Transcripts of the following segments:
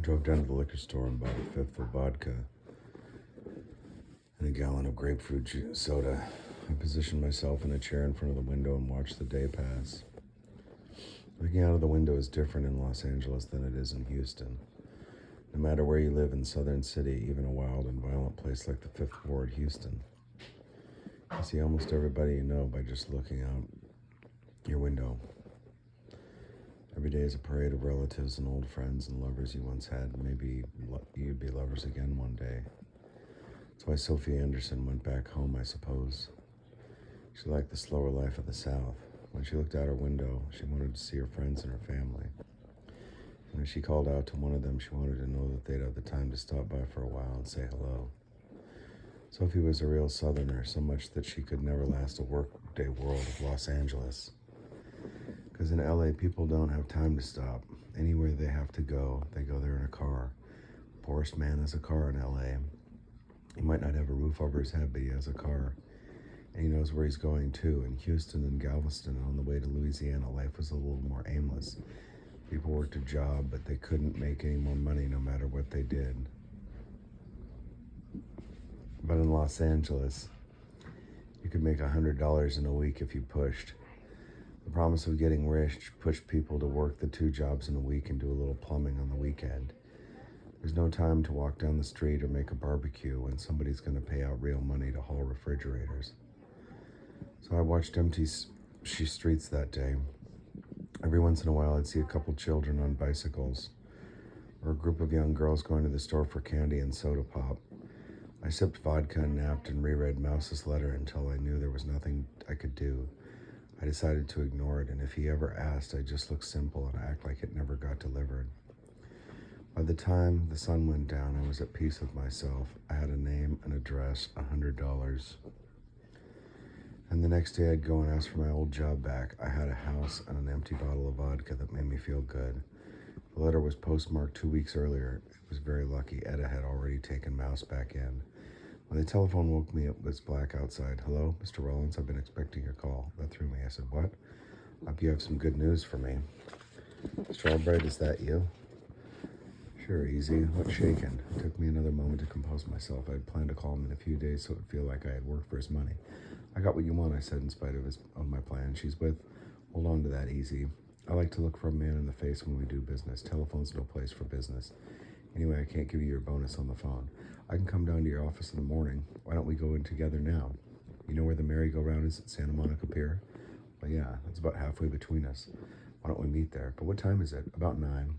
drove down to the liquor store and bought a fifth of vodka and a gallon of grapefruit soda. I positioned myself in a chair in front of the window and watched the day pass. Looking out of the window is different in Los Angeles than it is in Houston. No matter where you live in Southern City, even a wild and violent place like the Fifth Ward, Houston, you see almost everybody you know by just looking out your window. Every day is a parade of relatives and old friends and lovers you once had. Maybe you'd be lovers again one day. That's why Sophie Anderson went back home, I suppose. She liked the slower life of the South. When she looked out her window, she wanted to see her friends and her family. And as she called out to one of them, she wanted to know that they'd have the time to stop by for a while and say hello. Sophie was a real Southerner, so much that she could never last a workday world of Los Angeles. Because in LA, people don't have time to stop. Anywhere they have to go, they go there in a car. The poorest man has a car in LA. He might not have a roof over his head, but he has a car. And he knows where he's going to. In Houston and Galveston, on the way to Louisiana, life was a little more aimless. People worked a job, but they couldn't make any more money no matter what they did. But in Los Angeles, you could make $100 in a week if you pushed. The promise of getting rich pushed people to work the 2 jobs in a week and do a little plumbing on the weekend. There's no time to walk down the street or make a barbecue when somebody's going to pay out real money to haul refrigerators. So I watched empty streets that day. Every once in a while I'd see a couple children on bicycles or a group of young girls going to the store for candy and soda pop. I sipped vodka and napped and reread Mouse's letter until I knew there was nothing I could do. I decided to ignore it, and if he ever asked, I'd just look simple and act like it never got delivered. By the time the sun went down, I was at peace with myself. I had a name, an address, $100. And the next day I'd go and ask for my old job back. I had a house and an empty bottle of vodka that made me feel good. The letter was postmarked 2 weeks earlier. It was very lucky. Etta had already taken Mouse back in. When the telephone woke me, it was black outside. Hello, Mr. Rollins, I've been expecting your call. That threw me. I said, what? Hope you have some good news for me. Strawbread, is that you? Sure, easy. What's shaking? It took me another moment to compose myself. I had planned to call him in a few days so it would feel like I had worked for his money. I got what you want, I said, in spite of my plan. She's with, hold on to that, easy. I like to look for a man in the face when we do business. Telephone's no place for business. Anyway, I can't give you your bonus on the phone. I can come down to your office in the morning. Why don't we go in together now? You know where the merry-go-round is at Santa Monica Pier? Well, yeah, it's about halfway between us. Why don't we meet there? But what time is it? About 9.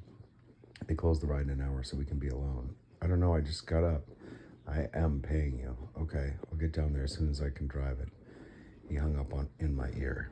They close the ride in an hour so we can be alone. I don't know, I just got up. I am paying you. Okay, I'll get down there as soon as I can drive it. He hung up in my ear.